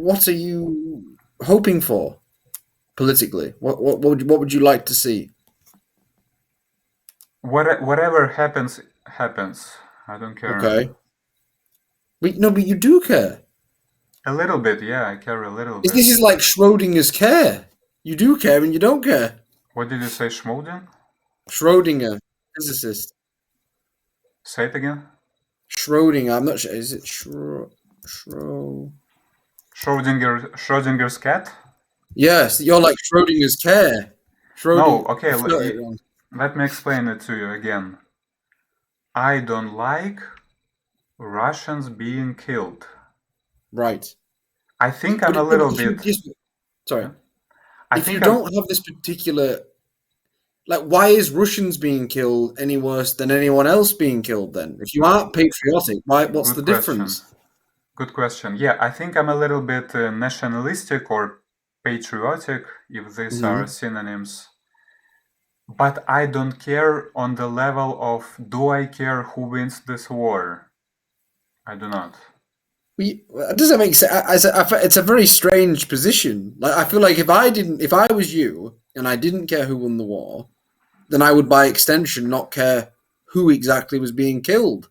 what are you hoping for politically? What would you like to see? Whatever happens, happens. I don't care. Okay. But you do care. A little bit, yeah, I care a little This bit. is like Schrodinger's care. You do care and you don't care. What did you say, Schmoden? Schrodinger, physicist. Say it again. Schrodinger. I'm not sure. Is it Schro? Schrodinger's cat? Yes, you're like Schrodinger's care. No, Schrodinger. okay, I forgot it wrong. let me explain it to you again. I don't like Russians being killed. Right. I think I'm But, a no, but little if you bit. just sorry, I if you think I'm. don't have this particular why is Russians being killed any worse than anyone else being killed then? If you aren't patriotic, what's the Good question. difference? Good question. Yeah, I think I'm a little bit nationalistic or patriotic, if these are Hmm. synonyms. But I don't care on the level of do I care who wins this war? I do not. Does that make sense? It's a very strange position. Like I feel like if I was you and I didn't care who won the war, then I would by extension not care who exactly was being killed.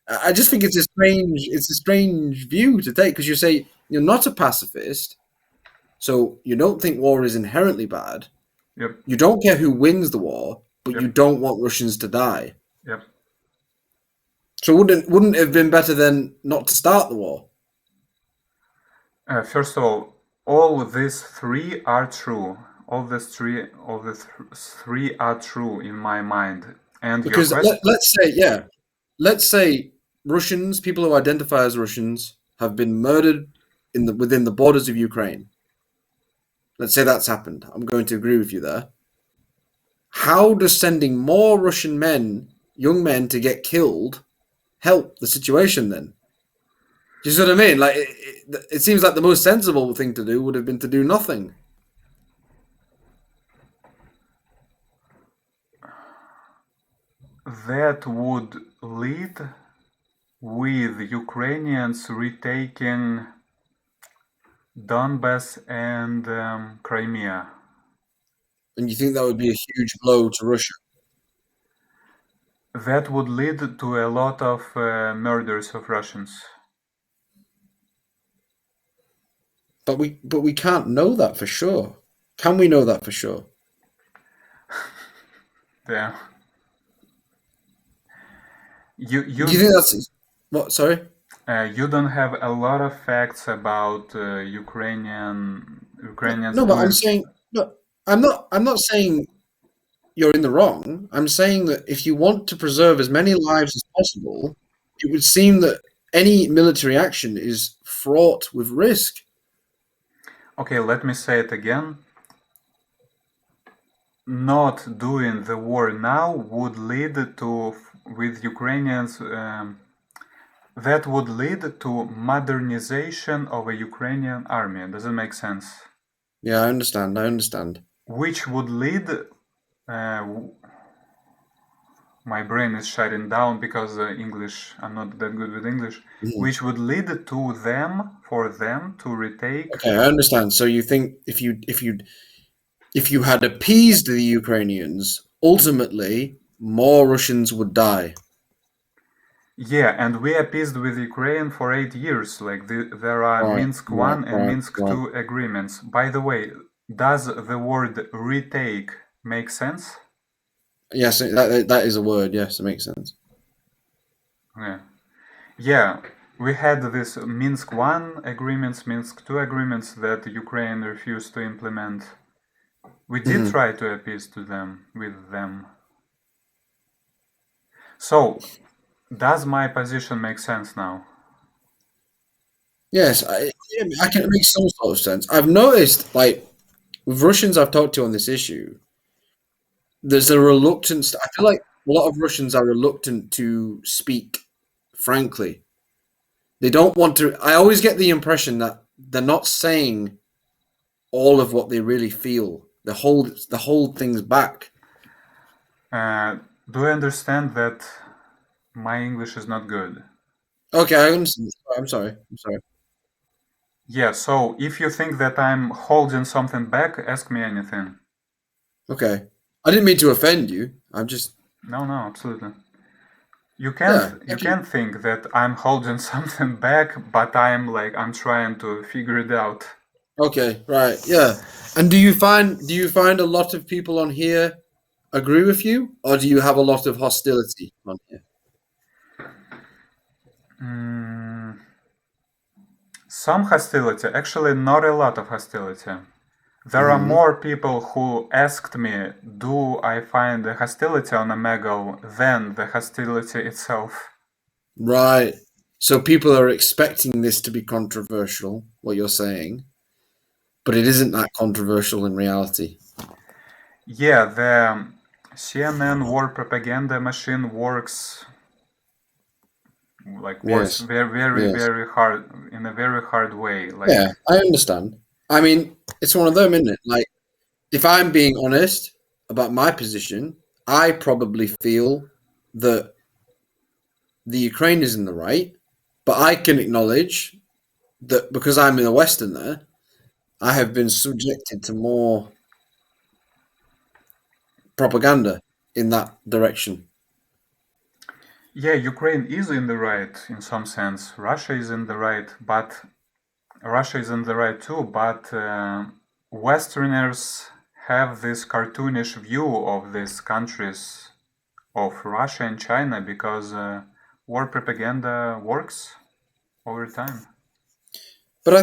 I just think it's a strange view to take because you say you're not a pacifist, so you don't think war is inherently bad. Yep, You don't care who wins the war, but you yep, don't want Russians to die. yep. So wouldn't it have been better then not to start the war? First of all these three are true. All the three are true in my mind. And your Because question, let's say Russians, people who identify as Russians, have been murdered within the borders of Ukraine. Let's say that's happened. I'm going to agree with you there. How does sending more Russian men, young men, to get killed help the situation then? Do you see what I mean? Like it seems like the most sensible thing to do would have been to do nothing. that would lead with Ukrainians retaking Donbass and Crimea. And you think that would be a huge blow to Russia? That would lead to a lot of murders of Russians. But we can't know that for sure. Can we know that for sure? Yeah. You Do you you think that's what? Sorry. you don't have a lot of facts about Ukrainians No, but I'm doing. saying no. I'm not saying you're in the wrong. I'm saying that if you want to preserve as many lives as possible, it would seem that any military action is fraught with risk. Okay, let me say it again. Not doing the war now would lead to, with Ukrainians, that would lead to modernization of a Ukrainian army. Does it make sense? Yeah, I understand. I understand. Which would lead. My brain is shutting down because English. I'm not that good with English. Mhm. Which would lead to them, for them to retake. Okay, I understand. So you think if you had appeased the Ukrainians, ultimately more Russians would die. Yeah, and we appeased with Ukraine for 8 years. Like there are Right, Minsk right, 1 and right, Minsk right. 2 agreements. By the way, does the word retake make sense? Yes, that is a word. Yes, it makes sense. Yeah. Yeah, we had this Minsk 1 agreements, Minsk 2 agreements that Ukraine refused to implement. We did Hmm. try to appease to them with them. So, does my position make sense now? Yes, I can make some sort of sense. I've noticed, like with Russians I've talked to on this issue, there's a reluctance. I feel like a lot of Russians are reluctant to speak frankly. They don't want to. I always get the impression that they're not saying all of what they really feel. They hold things back. Uh, do I understand that my English is not good? Okay, I understand. I'm sorry. I'm sorry. Yeah, so if you think that I'm holding something back, ask me anything. Okay. I didn't mean to offend you. I'm just No, no, absolutely. yeah. You can think that I'm holding something back, but I'm trying to figure it out. Okay, right, yeah. And do you find a lot of people on here agree with you, or do you have a lot of hostility on here? Mm, some hostility, actually not a lot of hostility. There are Hmm. more people who asked me, do I find the hostility on Omegle than the hostility itself? Right. So people are expecting this to be controversial, what you're saying, but it isn't that controversial in reality. Yeah, the CNN war propaganda machine works works Yes. very, very, Yes. very hard in a very hard way. Yeah, I understand. I mean, it's one of them, isn't it? Like, if I'm being honest about my position, I probably feel that the Ukraine is in the right, but I can acknowledge that because I'm in a Westerner, I have been subjected to more propaganda in that direction. Yeah, Ukraine is in the right in some sense. Russia is in the right, but Russia is in the right too. But Westerners have this cartoonish view of these countries of Russia and China because war propaganda works over time. But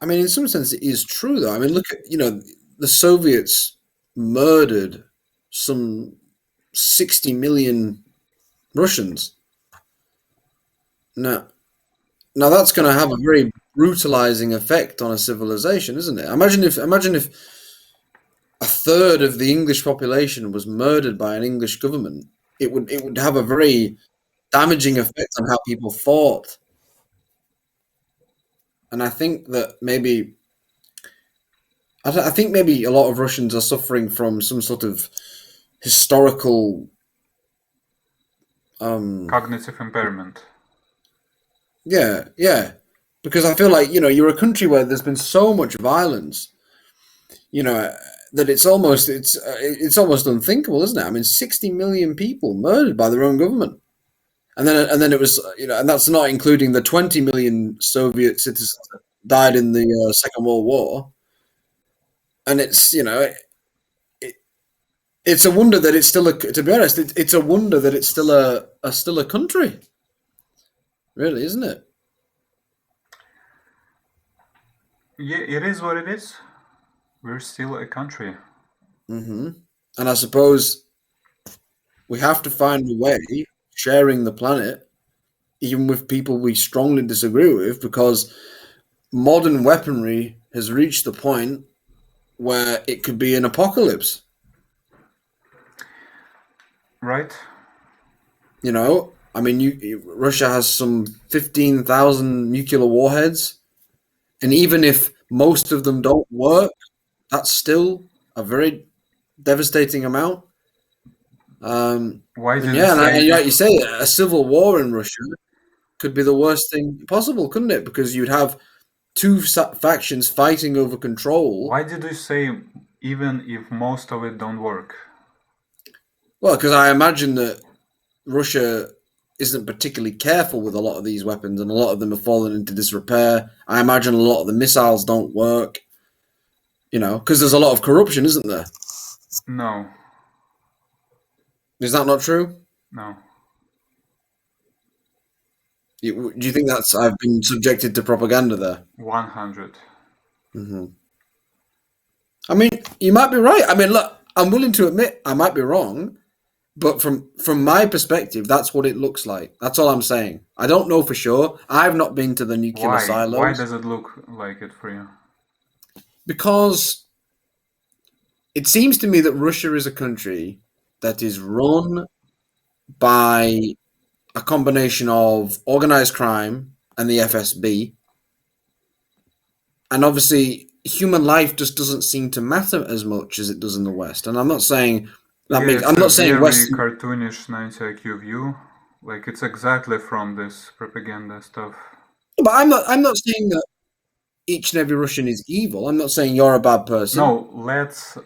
I mean, in some sense, it is true, though. I mean, look at, the Soviets murdered some 60 million Russians. Now, now that's going to have a very brutalizing effect on a civilization, isn't it? Imagine if a third of the English population was murdered by an English government. It would have a very damaging effect on how people thought. And I think that I think maybe a lot of Russians are suffering from some sort of historical um Cognitive impairment. yeah, yeah, because I feel like, you're a country where there's been so much violence, you know that it's almost unthinkable, isn't it? I mean, 60 million people murdered by their own government. And then it was, and that's not including the 20 million Soviet citizens that died in the Second World War. And it, it's a wonder that it's still to be honest, it's a wonder that it's still a country, really, isn't it? Yeah, it is what it is. We're still a country. Hmm. And I suppose we have to find a way sharing the planet, even with people we strongly disagree with, because modern weaponry has reached the point where it could be an apocalypse. Right? I mean, Russia has some 15,000 nuclear warheads, and even if most of them don't work, that's still a very devastating amount. Why And did you yeah, and say like you say, a civil war in Russia could be the worst thing possible, couldn't it? Because you'd have two factions fighting over control. why did you say even if most of it don't work? Well, because I imagine that Russia isn't particularly careful with a lot of these weapons, and a lot of them have fallen into disrepair. I imagine a lot of the missiles don't work, because there's a lot of corruption, isn't there? No, Is that not true? no. Do you think that's I've been subjected to propaganda there? 100. Hmm. I mean, you might be right. I mean, look, I'm willing to admit I might be wrong, but from my perspective, that's what it looks like. That's all I'm saying. I don't know for sure. I've not been to the nuclear Why? Why silos does it look like it for you? because it seems to me that Russia is a country that is run by a combination of organized crime and the FSB, and obviously human life just doesn't seem to matter as much as it does in the West. And I'm not saying that Yeah, makes. it's I'm a not saying very Western. cartoonish 90 IQ view. Like it's exactly from this propaganda stuff. But I'm not. I'm not saying that. each and every Russian is evil. I'm not saying you're a bad person. No, let's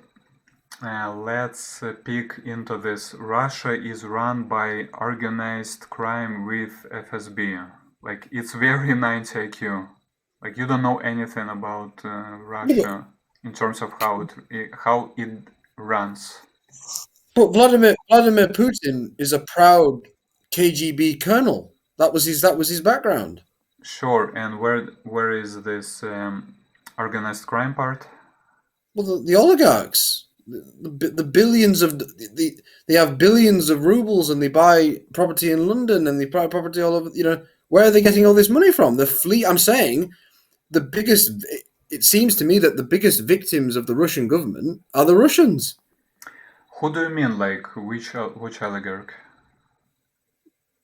peek into this. Russia is run by organized crime with FSB. Like, it's very 90 IQ. Like, you don't know anything about Yeah, Russia in terms of how it runs. but Vladimir Putin is a proud KGB colonel. That was his background. Sure, and where is this organized crime part? Well, the oligarchs, the billions of they have billions of rubles and they buy property in London and they buy property all over. Where are they getting all this money from? The fleet. I'm saying the biggest. It seems to me that the biggest victims of the Russian government are the Russians. Who do you mean, like which oligarch?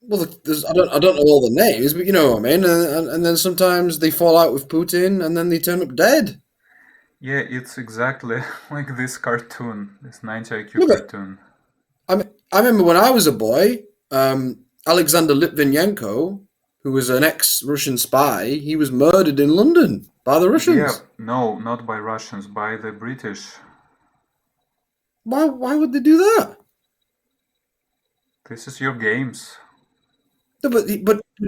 Well, I don't know all the names, but you know what I mean. And then sometimes they fall out with Putin, and then they turn up dead. Yeah, it's exactly like this cartoon, this 90 IQ Yeah, but cartoon. I remember when I was a boy, Alexander Litvinenko, who was an ex-Russian spy, he was murdered in London by the Yeah, Russians. no, not by Russians, by the British. Why would they do that? This is your games. No, but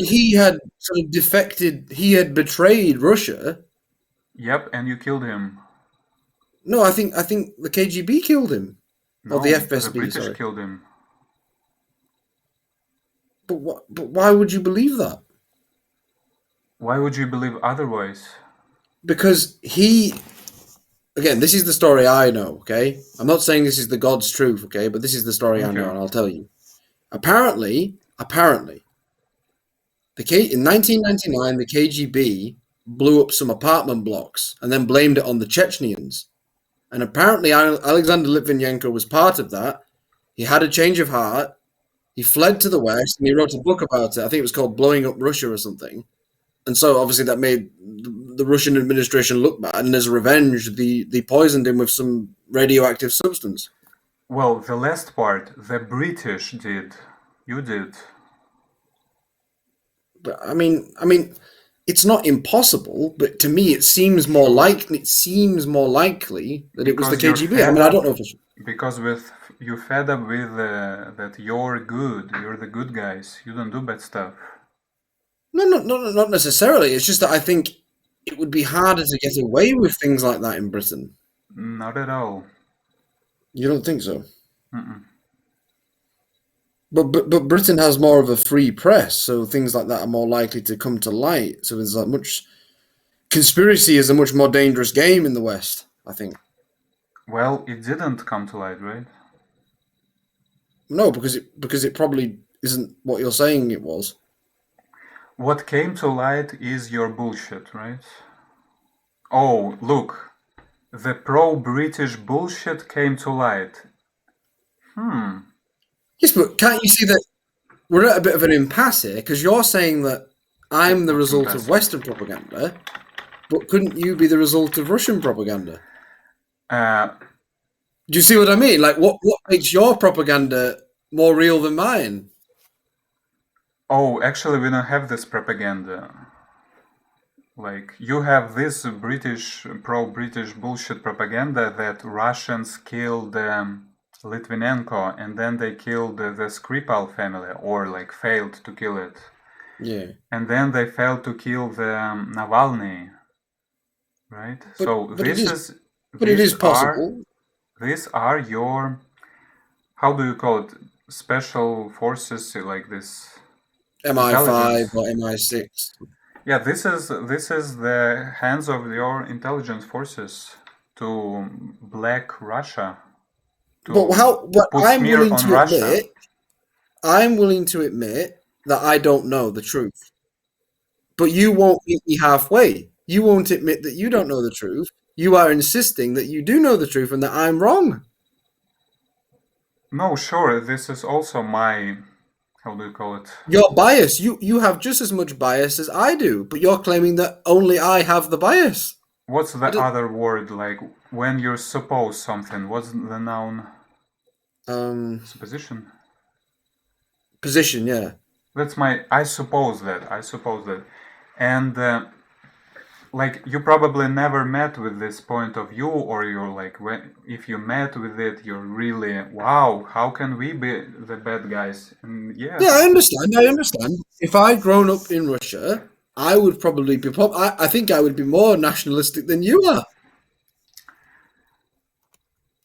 he had sort of defected. He had betrayed Russia. Yep, and you killed him. No, I think the KGB killed him, or the No, the FSB. British Sorry, killed him. but why would you believe that? Why would you believe otherwise? Because again, this is the story I know. Okay, I'm not saying this is the God's truth. Okay, but this is the story I Thank know, you. and I'll tell you. Apparently, in 1999, the KGB blew up some apartment blocks and then blamed it on the Chechens. And apparently, Alexander Litvinenko was part of that. He had a change of heart. He fled to the West and he wrote a book about it. I think it was called Blowing Up Russia or something. And so, obviously, that made the Russian administration look bad. And as revenge, they poisoned him with some radioactive substance. Well, the last part, the British did. You did. But I mean, it's not impossible. But to me, it seems more Sure. likely. It seems more likely that it was the Because you're KGB. I fed mean, I up. don't know for sure. Because you fed up with that you're good. You're the good guys. You don't do bad stuff. No, not necessarily. It's just that I think it would be harder to get away with things like that in Britain. Not at all. You don't think so? Mm-mm. But Britain has more of a free press, so things like that are more likely to come to light. So there's that much conspiracy is a much more dangerous game in the West, I think. Well, it didn't come to light, right? No, because it probably isn't what you're saying it was. What came to light is your bullshit, right? Oh, look. The pro-British bullshit came to light. Yes, but can't you see that we're at a bit of an impasse here? Because you're saying that I'm the What's result of impassive? Western propaganda, but couldn't you be the result of Russian propaganda? Uh, Do you see what I mean? Like, what makes your propaganda more real than mine? oh, actually, we don't have this propaganda. Like, you have this British, pro-British bullshit propaganda that Russians killed Litvinenko and then they killed the Skripal family, or like failed to kill it. Yeah, And then they failed to kill the Navalny, right? So but it is but it these is are possible. these are your, how do you call it, special forces, like this MI5 intelligence. or MI6. Yeah, this is the hands of your intelligence forces to black Russia, But to put smear on Russia. I'm willing to admit that I don't know the truth. But you won't meet me halfway. You won't admit that you don't know the truth. You are insisting that you do know the truth and that I'm wrong. No, sure, this is also my, how do you call it? Your bias, you have just as much bias as I do, but you're claiming that only I have the bias. What's I the don't, other word, like when you suppose something? What's the noun? Supposition? position, yeah. That's my, I suppose that. And like you probably never met with this point of view, or you're like, when if you met with it, you're really, wow, how can we be the bad guys? And yeah, Yeah, I understand. I understand. If I'd grown up in Russia, I would probably be. I think I would be more nationalistic than you are.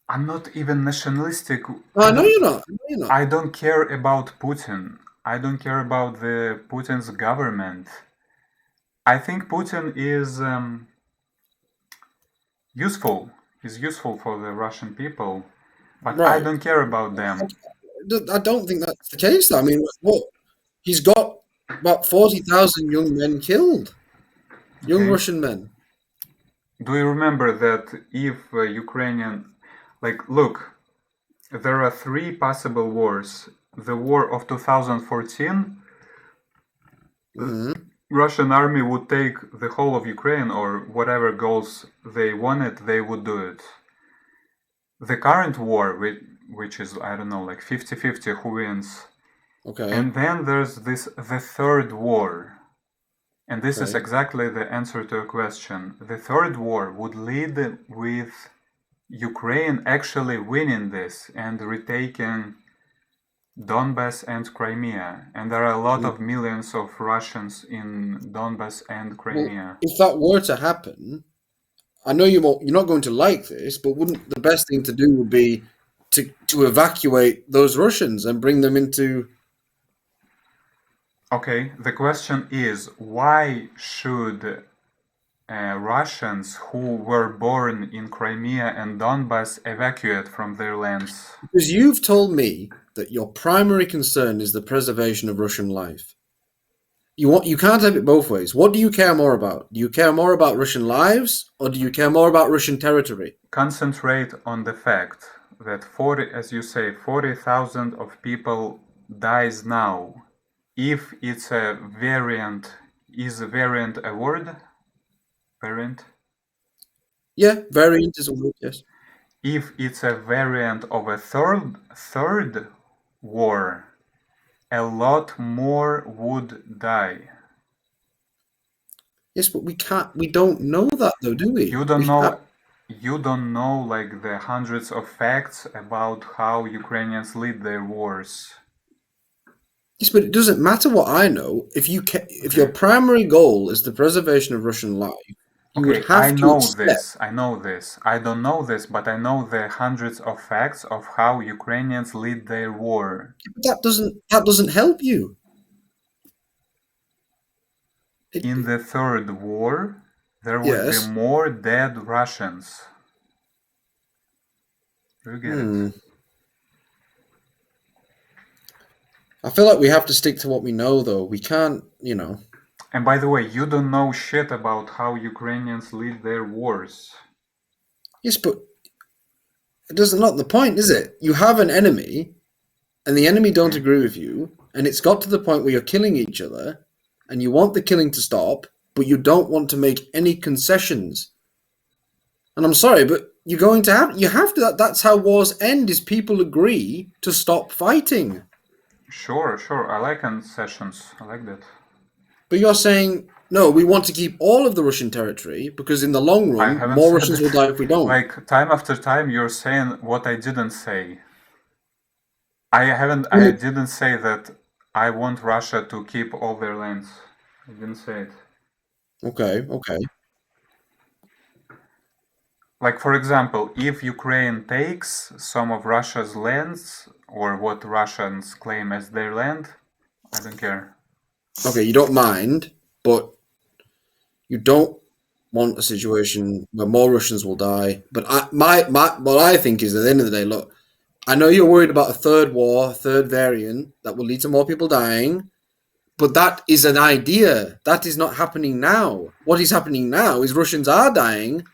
I'm not even nationalistic. I know you're not. I know you're not. I don't care about Putin. I don't care about the Putin's government. I think Putin is useful. He's useful for the Russian people, but I Right. don't care about them. I don't think that's the case. I mean, what he's got about 40,000 young men killed, young Okay. Russian men. Do you remember that if Ukrainian, like, look, there are three possible wars. The war of 2014, Hmm. Russian army would take the whole of Ukraine or whatever goals they wanted, they would do it. The current war, which is, I don't know, like 50-50 who wins. Okay. And then there's the third war. And this is Okay. exactly the answer to a question. The third war would lead with Ukraine actually winning this and retaking Donbass and Crimea. And there are a lot Mm. of millions of Russians in Donbass and Well, Crimea. if that were to happen, I know you're not going to like this, but wouldn't the best thing to do would be to evacuate those Russians and bring them into? Okay, the question is why should Russians who were born in Crimea and Donbass evacuate from their lands? Because you've told me that your primary concern is the preservation of Russian life. You can't have it both ways. What do you care more about? Do you care more about Russian lives or do you care more about Russian territory? Concentrate on the fact that 40, as you say, 40,000 of people dies now. If it's a variant, is a variant a word? Variant? Yeah, variant is a word, yes. If it's a variant of a third war, a lot more would die. Yes, but we don't know that though, do we? You don't We have know you don't know like the hundreds of facts about how Ukrainians lead their wars. Yes, but it doesn't matter what I know. If your Okay. primary goal is the preservation of Russian life, you would Okay, I have to know accept. this. I know this. I don't know this, but I know the hundreds of facts of how Ukrainians lead their war. That doesn't help you. In It, the third war, there would be yes. more dead Russians. Do you get it? Hmm. I feel like we have to stick to what we know, though. We can't. And by the way, you don't know shit about how Ukrainians lead their wars. Yes, but it doesn't. Not the point, is it? You have an enemy, and the enemy don't Okay. agree with you, and it's got to the point where you're killing each other, and you want the killing to stop, but you don't want to make any concessions. And I'm sorry, but you have to. That's how wars end. Is people agree to stop fighting. Sure, sure. I like concessions. I like that. But you're saying no. We want to keep all of the Russian territory because in the long I run, haven't more said Russians will that. die if we don't. Like, time after time, you're saying what I didn't say. I haven't. I I mean, didn't say that I want Russia to keep all their lands. I didn't say it. okay, okay. Like, for example, if Ukraine takes some of Russia's lands, or what Russians claim as their land, I don't care. Okay, you don't mind, but you don't want a situation where more Russians will die. But what I think is at the end of the day, look, I know you're worried about a third war, a third variant that will lead to more people dying, but that is an idea. That is not happening now. What is happening now is Russians are dying,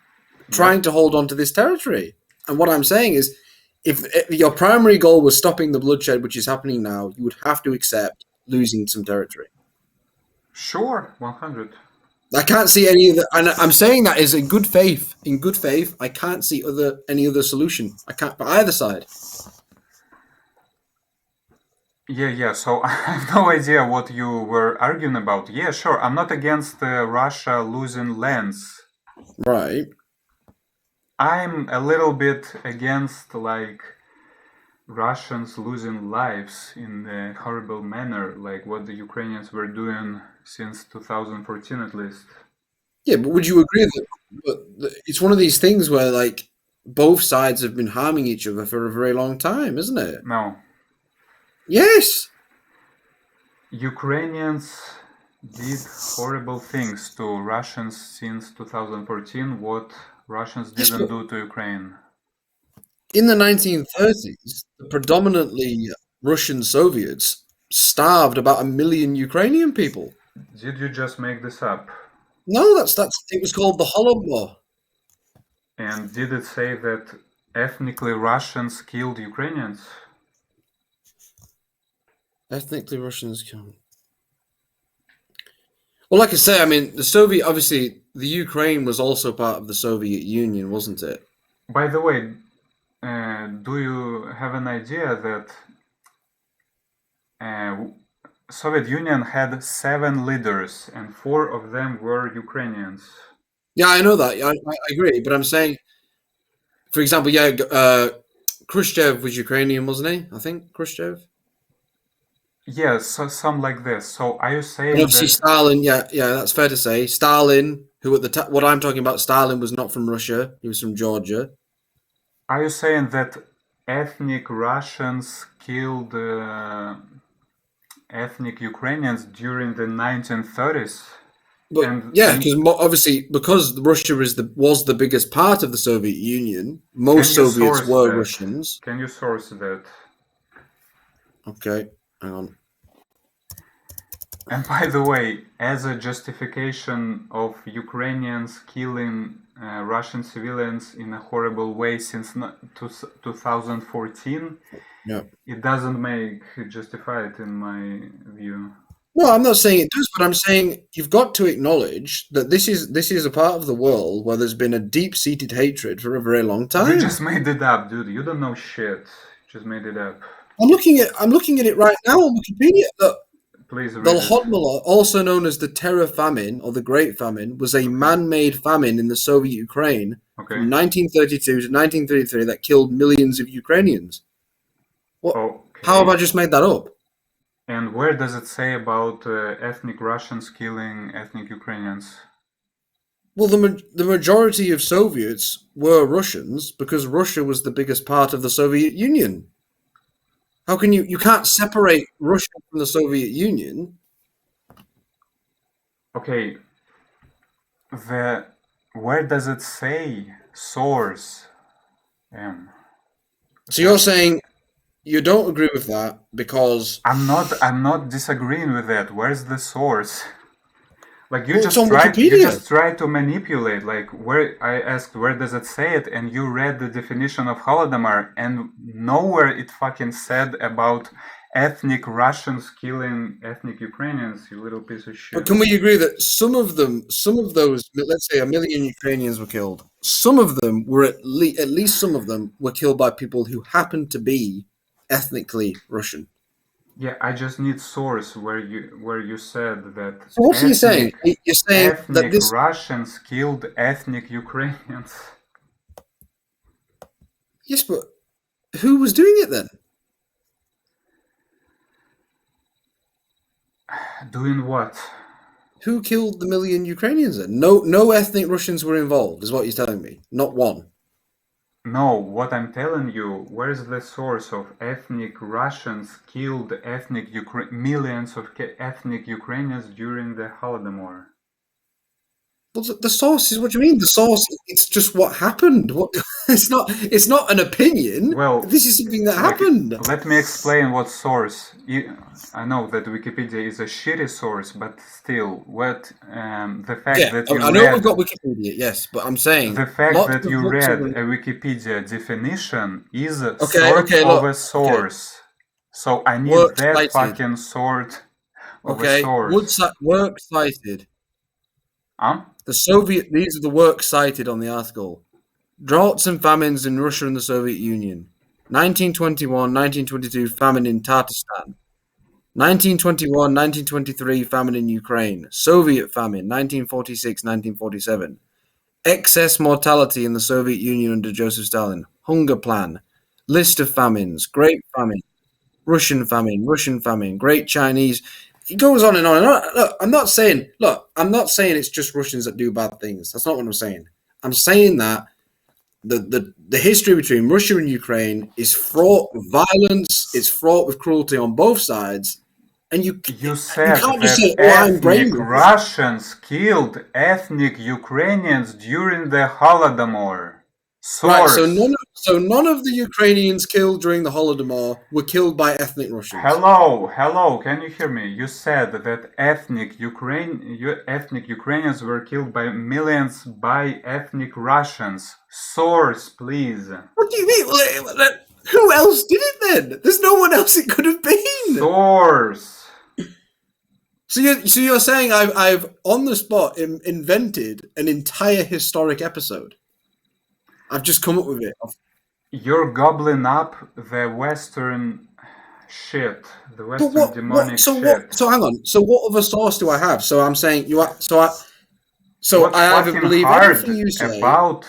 trying Yep. to hold on to this territory. And what I'm saying is, if your primary goal was stopping the bloodshed, which is happening now, you would have to accept losing some territory. Sure, 100. I can't see any other, and I'm saying that is in good faith. In good faith, I can't see any other solution. I can't for either side. Yeah. So I have no idea what you were arguing about. Yeah, sure. I'm not against Russia losing lands. Right. I'm a little bit against like Russians losing lives in a horrible manner, like what the Ukrainians were doing since 2014 at least. Yeah, but would you agree that it's one of these things where like both sides have been harming each other for a very long time, isn't it? No, Yes. Ukrainians did horrible things to Russians since 2014, what Russians Yes, didn't but do to Ukraine. in the 1930s, the predominantly Russian Soviets starved about 1 million Ukrainian people. Did you just make this up? No, that's it was called the Holodomor. And did it say that ethnically Russians killed Ukrainians? Ethnically Russians count. Well, like I say, I mean, the Soviet obviously the Ukraine was also part of the Soviet Union, wasn't it? By the way, do you have an idea that uh, Soviet Union had 7 leaders and 4 of them were Ukrainians? Yeah, I know that. I agree, but I'm saying, for example, yeah, Khrushchev was Ukrainian, wasn't he? I think Khrushchev. Yes, so some like this. So are you And saying obviously that Stalin, yeah, that's fair to say. Stalin, who at the what I'm talking about, Stalin was not from Russia; he was from Georgia. ethnic Russians killed ethnic Ukrainians during the 1930s? But yeah, And obviously because Russia was the biggest part of the Soviet Union, can most you Soviets source were that? Russians. Can you source that? Okay, hang on. And by the way, as a justification of Ukrainians killing Russian civilians in a horrible way since 2014, Yeah. it doesn't make justify it in my view. No, I'm not saying it does, but I'm saying you've got to acknowledge that this is a part of the world where there's been a deep-seated hatred for a very long You just time. made it up, dude. You don't know shit. You just made it up. I'm looking at it right now on Wikipedia. Please The read it. Holodomor, also known as the Terror Famine or the Great Famine, was a Okay. man-made famine in the Soviet Ukraine Okay. from 1932 to 1933 that killed millions of Ukrainians. What? How have I Okay. just made that up? And where does it say about ethnic Russians killing ethnic Ukrainians? Well, the majority of Soviets were Russians because Russia was the biggest part of the Soviet Union. How can you can't separate Russia from the Soviet Union? Okay, the where does it say source? Um, So you're saying you don't agree with that because I'm not disagreeing with that. Where's the source? Like well, it's on you Wikipedia. just try to manipulate. Like where I asked where does it say it, and you read the definition of Holodomor, and nowhere it fucking said about ethnic Russians killing ethnic Ukrainians. You little piece of But shit. can we agree that some of those, let's say 1 million Ukrainians were killed. Some of them were at least some of them were killed by people who happened to be ethnically Russian. Yeah, I just need source where you said that So what are you saying? ethnic You're saying that ethnic this. Russians killed ethnic Ukrainians. Yes, but who was doing it then? Doing what? Who killed the 1 million Ukrainians then? No ethnic Russians were involved, is what you're telling me. Not one. No, what I'm telling you, where's the source of ethnic Russians killed millions of ethnic Ukrainians during the Holodomor? Well, the source is what do you mean? The source, it's just what happened. What it's not an opinion. Well, This is something that like, happened. let me explain what source. I know that Wikipedia is a shitty source, but still, the fact Yeah, that I you know we've got read Wikipedia, yes, but I'm saying the fact lots that of you books read are. a Wikipedia definition is a Okay, sort okay, of look, a okay, source. So I need work that cited. fucking sort of a Okay, source. work cited. Huh? These are the works cited on the article. Droughts and famines in Russia and the Soviet Union. 1921, 1922 famine in Tatarstan. 1921, 1923 famine in Ukraine. Soviet famine, 1946, 1947. Excess mortality in the Soviet Union under Joseph Stalin. Hunger plan. List of famines. Great famine. Russian famine. Russian famine. Great Chinese. It goes on and on and on. Look, I'm not saying it's just Russians that do bad things. That's not what I'm saying. I'm saying that the history between Russia and Ukraine is fraught with violence. It's fraught with cruelty on both sides, and you said can't just that say, "Oh, I'm ethnic brainless." Russians killed ethnic Ukrainians during the Holodomor. Right. Source. So none of the Ukrainians killed during the Holodomor were killed by ethnic Russians. Hello, can you hear me? You said that ethnic Ukrainians were killed by millions by ethnic Russians. Source, please. What do you mean? Who else did it then? There's no one else it could have been. Source. So you're saying I've on the spot invented an entire historic episode. I've just come up with it. You're gobbling up the Western shit, the Western demonic shit. So hang on. So what other source do I have? So I'm saying you are. So I either believe everything you say, or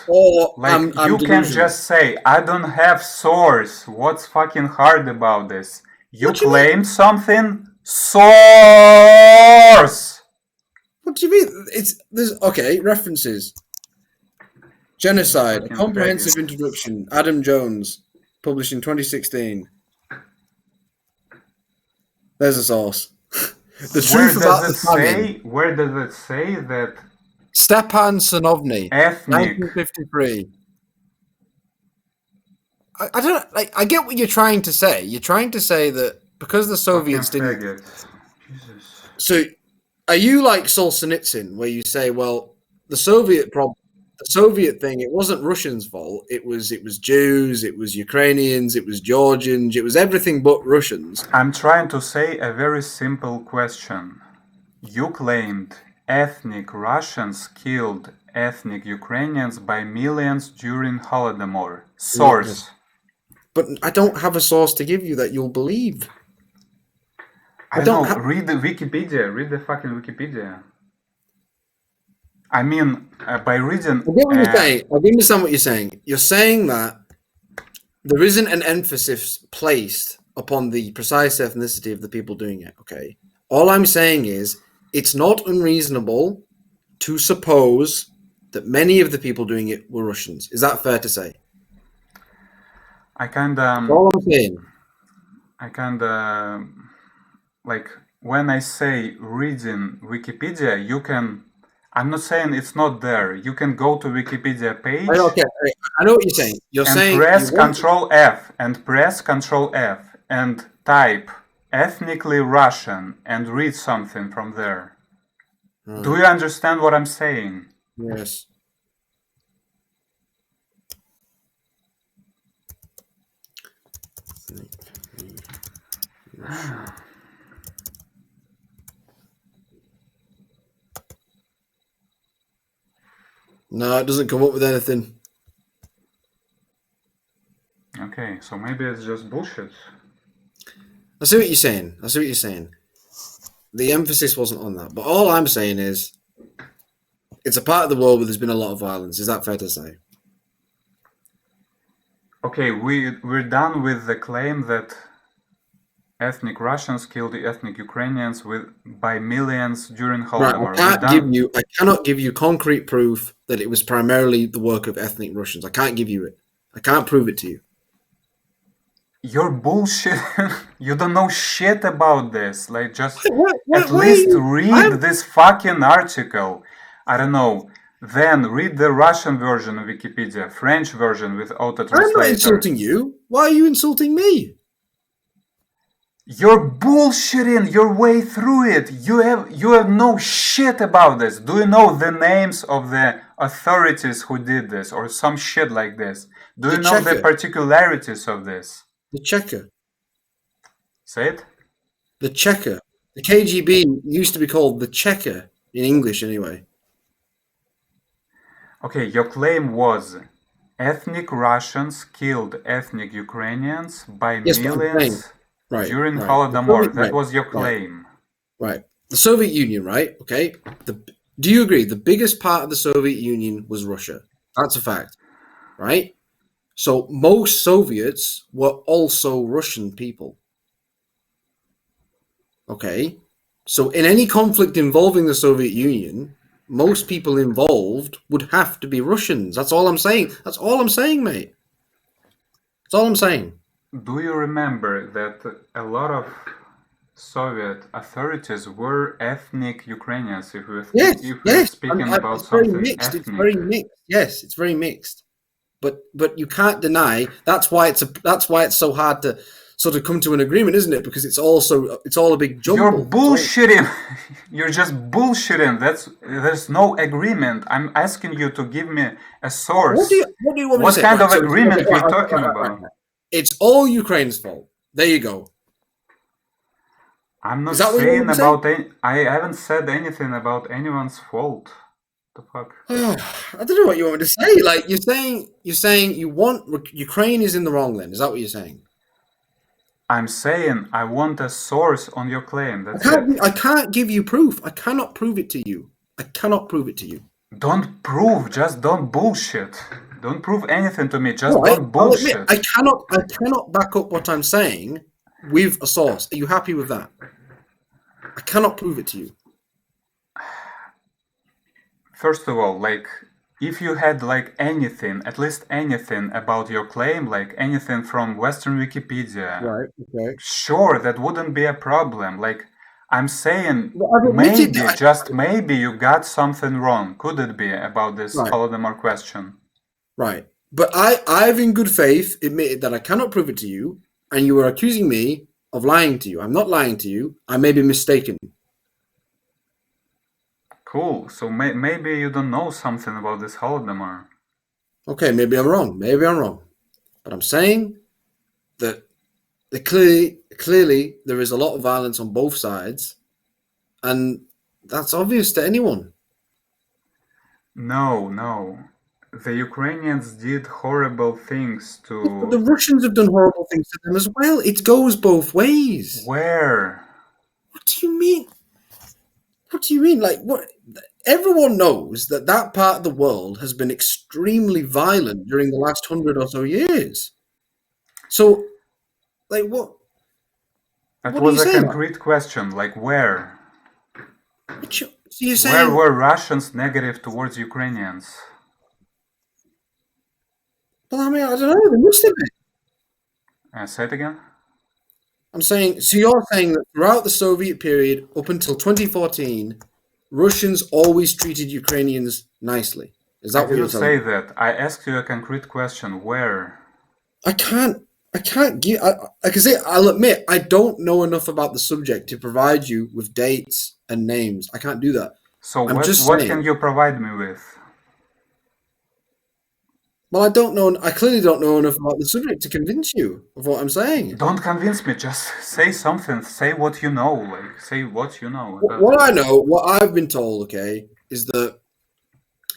I'm you can just say, "I don't have source." What's fucking hard about this? You claim something. Source. What do you mean? There's okay references. Genocide, a comprehensive introduction. Adam Jones, published in 2016. There's a source. The truth about the famine. Where does it say that? Stepan Sanovny, ethnic. 1953. I don't like. I get what you're trying to say. You're trying to say that because the Soviets didn't. Jesus. So, are you like Solzhenitsyn, where you say, well, the Soviet thing, it wasn't Russians' fault. It was Jews, it was Ukrainians, it was Georgians, it was everything but Russians. I'm trying to say a very simple question. You claimed ethnic Russians killed ethnic Ukrainians by millions during Holodomor. Source. Yes. But I don't have a source to give you that you'll believe. I don't know. Read the Wikipedia. Read the fucking Wikipedia. I mean, by reading... I get what you're saying. I understand what you're saying. You're saying that there isn't an emphasis placed upon the precise ethnicity of the people doing it, okay? All I'm saying is it's not unreasonable to suppose that many of the people doing it were Russians. Is that fair to say? I kind of... all I'm saying. I kind of... Like, when I say reading Wikipedia, you can... I'm not saying it's not there. You can go to Wikipedia page. Okay, I know what you're saying. You're saying press Control F and type ethnically Russian and read something from there. Do you understand what I'm saying? Yes. No, it doesn't come up with anything. Okay, so maybe it's just bullshit. I see what you're saying. The emphasis wasn't on that. But all I'm saying is it's a part of the world where there's been a lot of violence. Is that fair to say? Okay, we're done with the claim that ethnic Russians killed the ethnic Ukrainians by millions during Holodomor. Right, I cannot give you concrete proof that it was primarily the work of ethnic Russians. I can't give you it. I can't prove it to you. You're bullshit. You don't know shit about this. Like, just at least read this fucking article. I don't know. Then read the Russian version of Wikipedia, French version with auto-translator. I'm not insulting you. Why are you insulting me? You're bullshitting your way through it. You have no shit about this. Do you know the names of the authorities who did this or some shit like this? Do you know the particularities of this? The checker. Say it? The checker. The KGB used to be called the checker in English anyway. Okay, your claim was ethnic Russians killed ethnic Ukrainians by millions. Right. during Right. Holodomor. That Right. was your Right. claim. Right. The Soviet Union, right? Okay. Do you agree? The biggest part of the Soviet Union was Russia. That's a fact, right? So most Soviets were also Russian people. Okay. So in any conflict involving the Soviet Union, most people involved would have to be Russians. That's all I'm saying. That's all I'm saying, mate. That's all I'm saying. Do you remember that a lot of Soviet authorities were ethnic Ukrainians? Yes, If we are yes. speaking about It's very something mixed. It's ethnic. very mixed. Yes, it's very mixed. But you can't deny that's why it's so hard to sort of come to an agreement, isn't it? Because it's all a big You're jumble. bullshitting. You're just bullshitting. There's no agreement. I'm asking you to give me a source. What do you want me to What say? kind Right. of So agreement we're right, talking right. about? It's all Ukraine's fault. There you go. I'm not Is that what you want saying me to say? about I haven't said anything about anyone's fault. The fuck? I don't know what you want me to say. Like you're saying you want Ukraine is in the wrong. Then is that what you're saying? I'm saying I want a source on your claim. That's it. I can't give you proof. I cannot prove it to you. I cannot prove it to you. Don't prove, just don't bullshit. Don't prove anything to me, just All right, don't I'll admit bullshit. I cannot back up what I'm saying with a source. Are you happy with that? I cannot prove it to you. First of all, like, if you had like anything, at least anything about your claim, like anything from Western Wikipedia, Right. Okay. sure, that wouldn't be a problem. Like, I'm saying Well, I've admitted maybe, that. just maybe you got something wrong. Could it be about this Right. Holodomor question? Right. But I've in good faith admitted that I cannot prove it to you, and you are accusing me of lying to you. I'm not lying to you. I may be mistaken. Cool. So maybe you don't know something about this Holodomor. Okay, maybe I'm wrong. Maybe I'm wrong. But I'm saying that clearly there is a lot of violence on both sides, and that's obvious to anyone. No. The Ukrainians did horrible things But the to... Russians have done horrible things to them as well. It goes both ways. Where? What do you mean? What do you mean? Like what? Everyone knows that that part of the world has been extremely violent during the last 100 or so years. So, like, what? That What are you was a saying? concrete question, like where? So you're Where saying? were Russians negative towards Ukrainians? Well, I mean, I don't know. There must have been. Say it again? I'm saying. So you're saying that throughout the Soviet period up until 2014, Russians always treated Ukrainians nicely. Is I that what you're didn't telling say me? that. I asked you a concrete question. Where? I can't. I can't give. I can say. I'll admit I don't know enough about the subject to provide you with dates and names. I can't do that. So I'm just what can saying. you provide me with? Well, I don't know. I clearly don't know enough about the subject to convince you of what I'm saying. Don't convince me, just say something. Say what you know, like, say what you know. What I know, what I've been told, okay, is that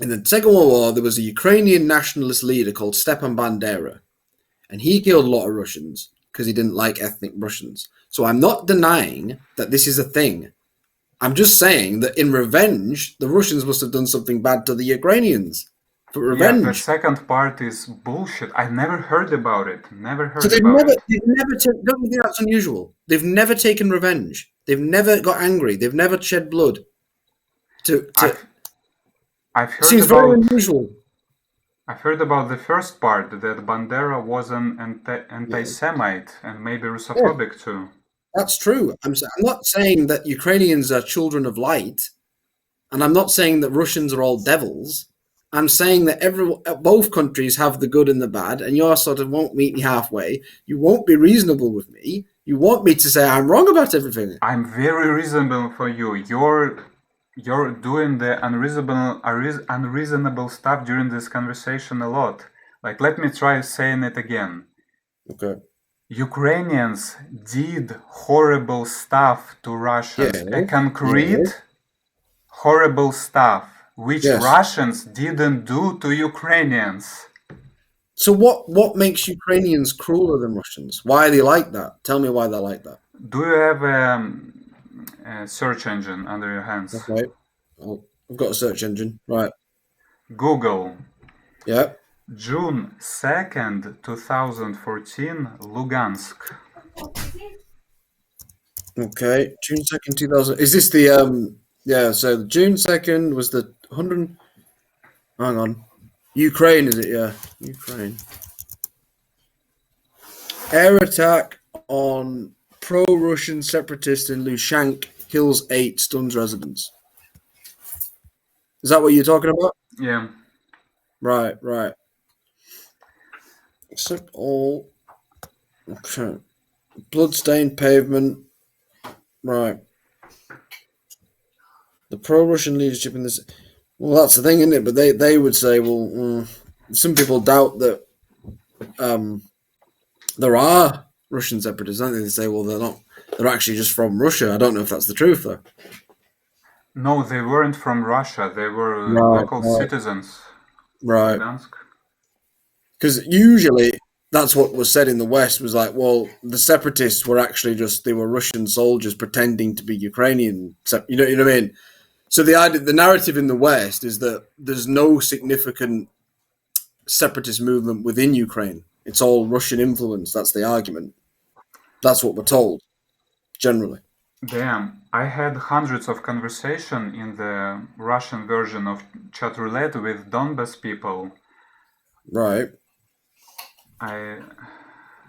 in the Second World War there was a Ukrainian nationalist leader called Stepan Bandera, and he killed a lot of Russians because he didn't like ethnic Russians. So I'm not denying that this is a thing. I'm just saying that in revenge, the Russians must have done something bad to the Ukrainians. For Yeah, the revenge. second part is bullshit. I never heard about it. Never So heard about it. don't you think that's unusual? They've never taken revenge. They've never got angry. They've never shed blood. I've It heard seems very about unusual. I've heard about the first part, that Bandera was an Yeah. anti-Semite and maybe Yeah, Russophobic too. that's true. I'm not saying that Ukrainians are children of light, and I'm not saying that Russians are all devils. I'm saying that both countries have the good and the bad, and you sort of won't meet me halfway. You won't be reasonable with me. You want me to say I'm wrong about everything. I'm very reasonable for you. You're doing the unreasonable stuff during this conversation a lot. Like, let me try saying it again. Okay. Ukrainians did horrible stuff to Russians. Yeah. A concrete horrible stuff which Yes. Russians didn't do to Ukrainians. So what makes Ukrainians crueler than Russians? Why are they like that? Tell me why they're like that. Do you have a search engine under your hands? Okay. Oh, I've got a search engine. Right. Google. Yeah. June 2nd, 2014, Lugansk. Okay. June 2nd, 2000. Is this the yeah, so June 2nd was the 100. Hang on. Ukraine, is it? Yeah. Ukraine. Air attack on pro-Russian separatists in Lushansk kills 8, stuns residents. Is that what you're talking about? Yeah. Right, right. Except all. Okay. Bloodstained pavement. Right. The pro-Russian leadership in this. Well, that's the thing, isn't it? But they would say, well, some people doubt that there are Russian separatists, don't they? They say, well, they're not. They're actually just from Russia. I don't know if that's the truth, though. No, they weren't from Russia. They were Right, local right, citizens. right. Lugansk. Because usually that's what was said in the West was like, well, the separatists were actually just they were Russian soldiers pretending to be Ukrainian. You know what I mean? So the narrative in the West is that there's no significant separatist movement within Ukraine. It's all Russian influence. That's the argument. That's what we're told generally. Damn, I had hundreds of conversation in the Russian version of chat roulette with Donbas people. Right.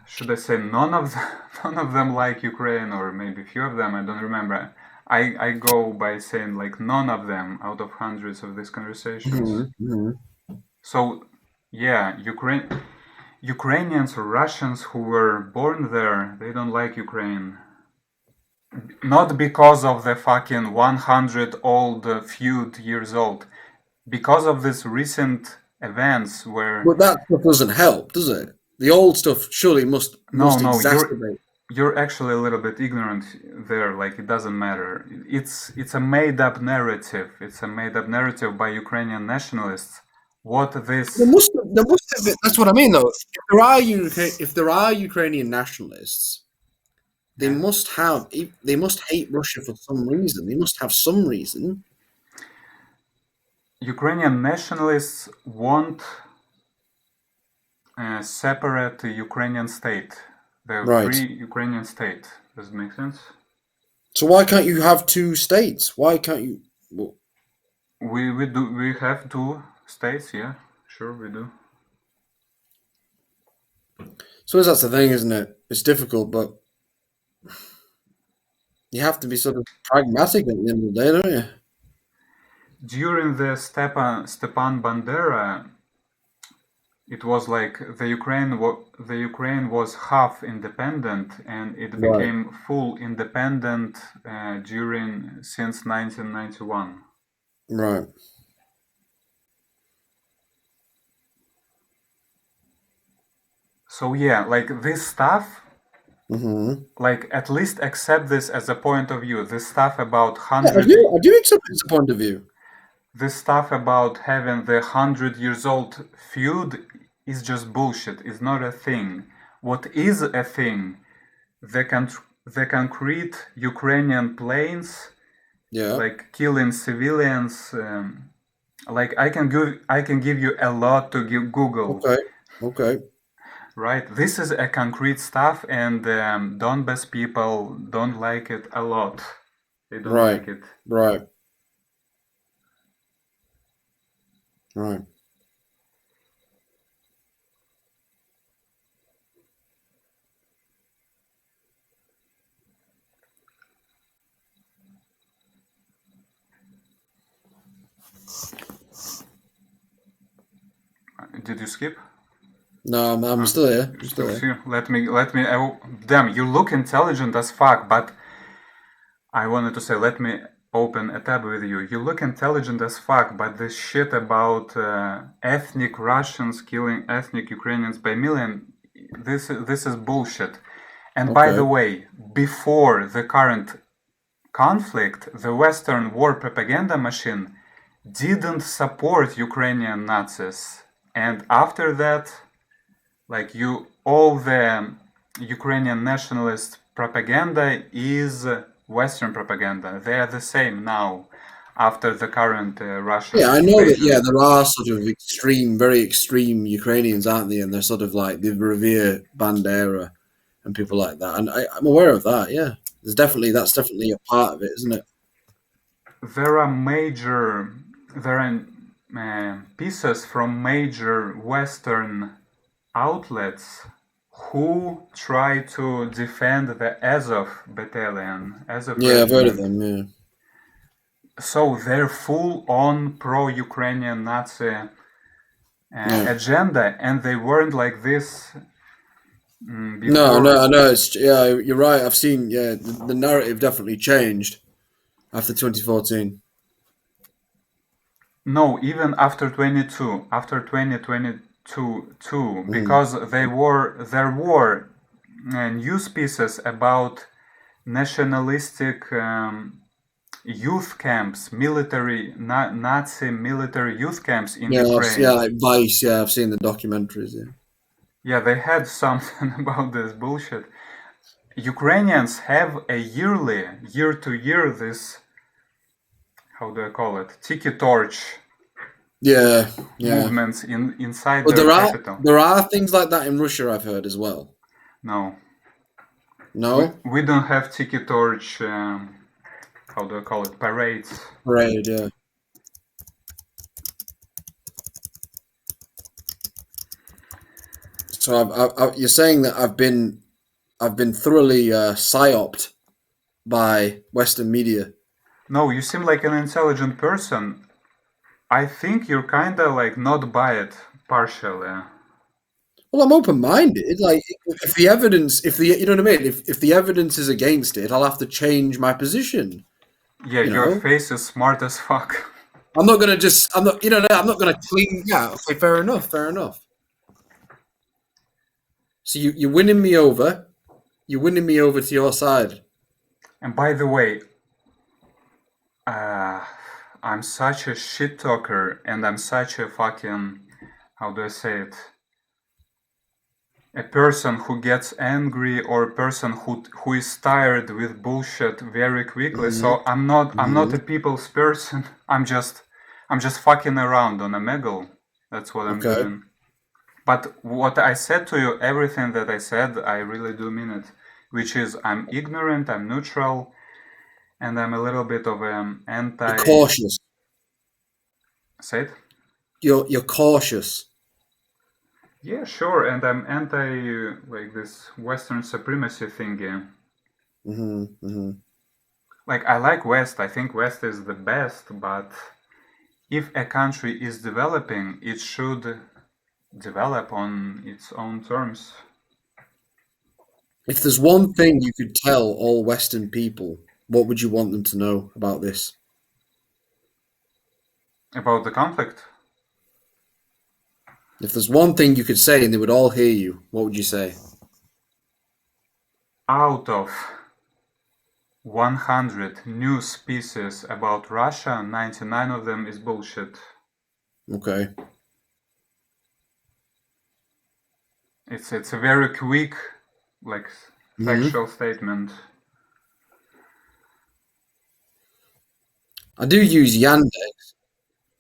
Should I say none of them, none of them like Ukraine, or maybe few of them, I don't remember. I go by saying like none of them out of hundreds of these conversations. Mm-hmm. So yeah, Ukrainians or Russians who were born there, they don't like Ukraine. Not because of the fucking 100 old feud years old, because of these recent events where But that stuff doesn't help, does it? The old stuff surely must no, exacerbate. you're actually a little bit ignorant there. Like it doesn't matter. It's a made up narrative. It's a made up narrative by Ukrainian nationalists. What this? There must have been. That's what I mean, though. If there are Ukrainian nationalists, they must hate Russia for some reason. They must have some reason. Ukrainian nationalists want a separate Ukrainian state, the Right. free Ukrainian state. Does it make sense? So why can't you have two states? Why can't you? Well, We have two states. Yeah, sure we do. so that's the thing, isn't it? It's difficult, but you have to be sort of pragmatic at the end of the day, don't you? During the Stepan Bandera, it was like the Ukraine was half independent, and it Right. became full independent since 1991. Right. So yeah, like this stuff, Mm-hmm. like at least accept this as a point of view. This stuff about Yeah, I do accept it's a point of view. this stuff about having the 100 years old feud is just bullshit. It's not a thing. What is a thing? The concrete Ukrainian planes, Yeah. like killing civilians. Like I can give you a lot to Google. Okay. Okay. Right, this is a concrete stuff, and Donbas people don't like it a lot. They don't Right. like it. Right. Right. Did you skip? No, I'm still here. I'm still Still here. here. Let me. Oh, damn, you look intelligent as fuck, but I wanted to say, let me open a tab with you. You look intelligent as fuck, but this shit about ethnic Russians killing ethnic Ukrainians by million, this is bullshit. And by Okay. the way, before the current conflict, the Western war propaganda machine didn't support Ukrainian Nazis. And after that, like all the Ukrainian nationalist propaganda is Western propaganda. They are the same now after the current Yeah, Russian I know that. Yeah, invasion. there are sort of extreme, very extreme Ukrainians, aren't they? And they're sort of like they revere Bandera and people like that. And I'm aware of that. Yeah, that's definitely a part of it, isn't it? There are pieces from major Western outlets who try to defend the Azov battalion, Azov Yeah, I've heard of regiment. them. Yeah, So they're full on pro-Ukrainian Nazi yeah. agenda, and they weren't like this No, before. no, I know. It's yeah, you're right. I've seen. Yeah, the narrative definitely changed after 2014. No, even after 2022, too, Mm. because there were news pieces about nationalistic youth camps, Nazi military youth camps in Yeah, Ukraine. like Vice. Yeah, I've seen the documentaries. Yeah. Yeah, they had something about this bullshit. Ukrainians have a year to year, this, how do I call it, tiki torch Yeah, yeah. movements inside But their there are capital. there are things like that in Russia. I've heard as well. No, No we don't have tiki torch, how do I call it, parades. parade. Yeah. So you're saying that I've been thoroughly psyoped by Western media. No, you seem like an intelligent person. I think you're kinda like not by it partially. Well, I'm open minded. Like if the evidence, if the you know what I mean, if the evidence is against it, I'll have to change my position. Yeah, You your know, face is smart as fuck. I'm not gonna just I'm not you know I'm not gonna cling. Yeah, okay, fair enough, fair enough. So you're winning me over. You're winning me over to your side. And by the way, uh, I'm such a shit talker, and I'm such a fucking, how do I say it? A person who gets angry, or a person who is tired with bullshit very quickly. Hmm. So I'm not Hmm. a people's person. I'm just fucking around on Omegle. That's what I'm Okay. doing. But what I said to you, everything that I said, I really do mean it. Which is, I'm ignorant, I'm neutral, and I'm a little bit of an You're anti. cautious. Say it? You're cautious. Yeah, sure, and I'm anti like this Western supremacy thingy. Hmm. Hmm. Like, I like West. I think West is the best, but if a country is developing, it should develop on its own terms. If there's one thing you could tell all Western people, what would you want them to know about this? About the conflict, If there's one thing you could say and they would all hear you, what would you say? out of 100 news pieces about Russia, 99 of them is bullshit. Okay. It's a very quick, like, Hmm. factual statement. I do use Yandex.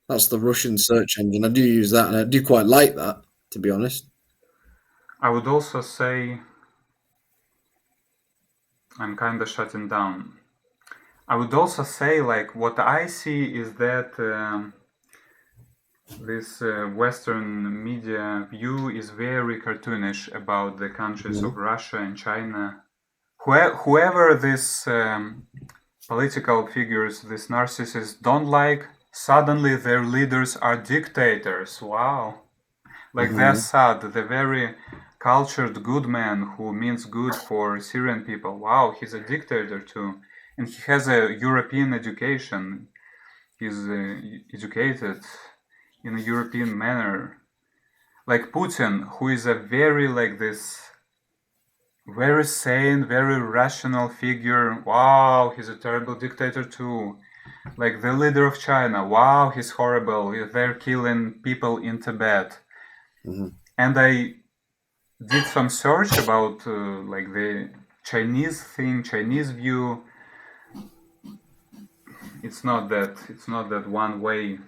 That's the Russian search engine. I do use that, and I do quite like that, to be honest. I would also say I'm kind of shutting down. I would also say, like, what I see is that this Western media view is very cartoonish about the countries Hmm. of Russia and China. Whoever these political figures, these narcissists don't like, suddenly their leaders are dictators. Wow. Like the Hmm. Assad, the very cultured good man who means good for Syrian people. Wow, he's a dictator too. And he has a European education. He's educated in a European manner. Like Putin, who is a very, like, this very sane, very rational figure. Wow, he's a terrible dictator too. Like the leader of China. Wow, he's horrible. They're killing people in Tibet. Hmm. And did some search about like the Chinese thing, Chinese view. It's not that one way.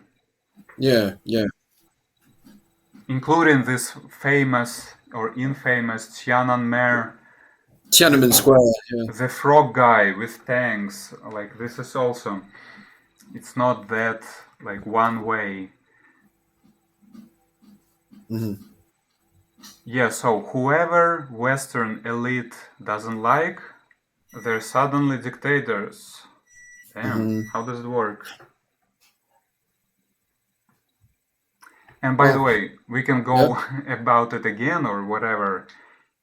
Yeah, yeah. Including this famous or infamous Tiananmen, Tiananmen Square. Yeah. the frog guy with tanks. Like this is also, it's not that like one way. Hmm. Yeah, so whoever Western elite doesn't like, they're suddenly dictators. Damn, how does it work? And by the Well, way, we can yeah. go about it again or whatever.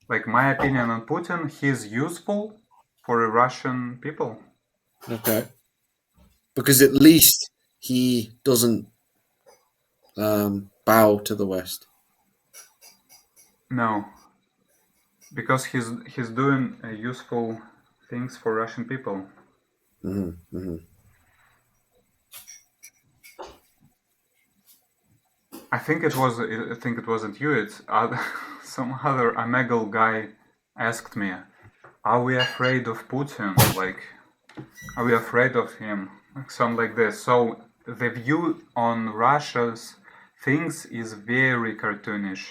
Like my opinion on Putin, he's useful for the Russian people. Okay. Because at least he doesn't bow to the West. No, because he's doing useful things for Russian people. Hmm. Hmm. I think it wasn't you. It's some other Omegle guy asked me, "Are we afraid of Putin? Like, are we afraid of him?" Something like this. So the view on Russia's things is very cartoonish.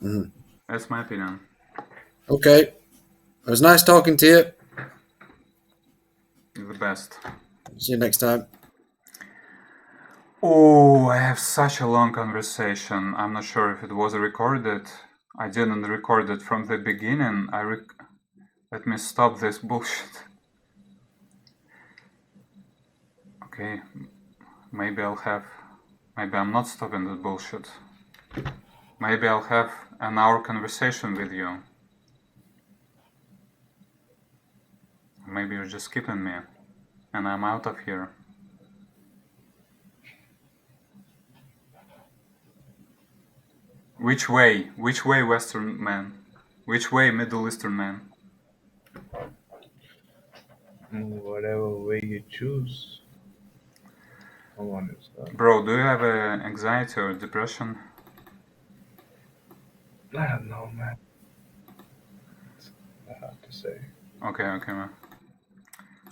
Hmm. That's my opinion. Okay. It was nice talking to you. It's the best. See you next time. Oh, I have such a long conversation. I'm not sure if it was recorded. I didn't record it from the beginning. Let me stop this bullshit. Okay, maybe I'm not stopping this bullshit. Maybe I'll have an hour conversation with you. Maybe you're just skipping me, and I'm out of here. Which way? Which way, Western man? Which way, Middle Eastern man? Whatever way you choose. Come on, Bro, do you have anxiety or depression? I don't know, man. I have to say. Okay, man.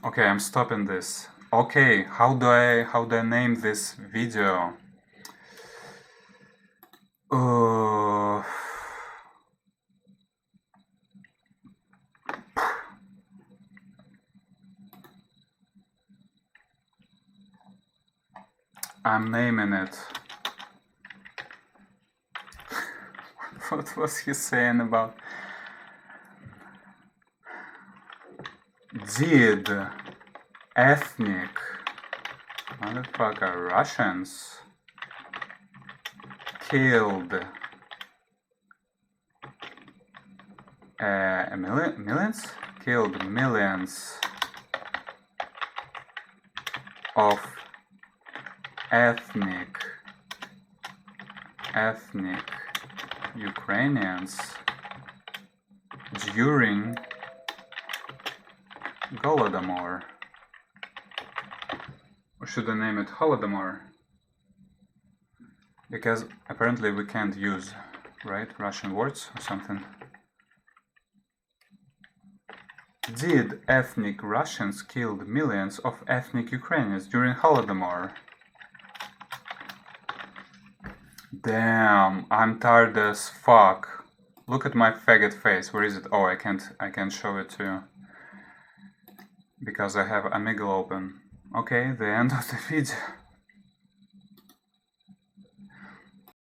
Okay, I'm stopping this. Okay, how do I name this video? I'm naming it. What was he saying about? Did ethnic motherfucker Russians killed millions? Killed millions of ethnic Ukrainians during Holodomor. Or should I name it Holodomor? Because apparently we can't use, right, Russian words or something. Did ethnic Russians kill millions of ethnic Ukrainians during Holodomor? Damn, I'm tired as fuck. Look at my faggot face. Where is it? Oh, I can't show it to you. Because I have Omegle open. Okay, the end of the video.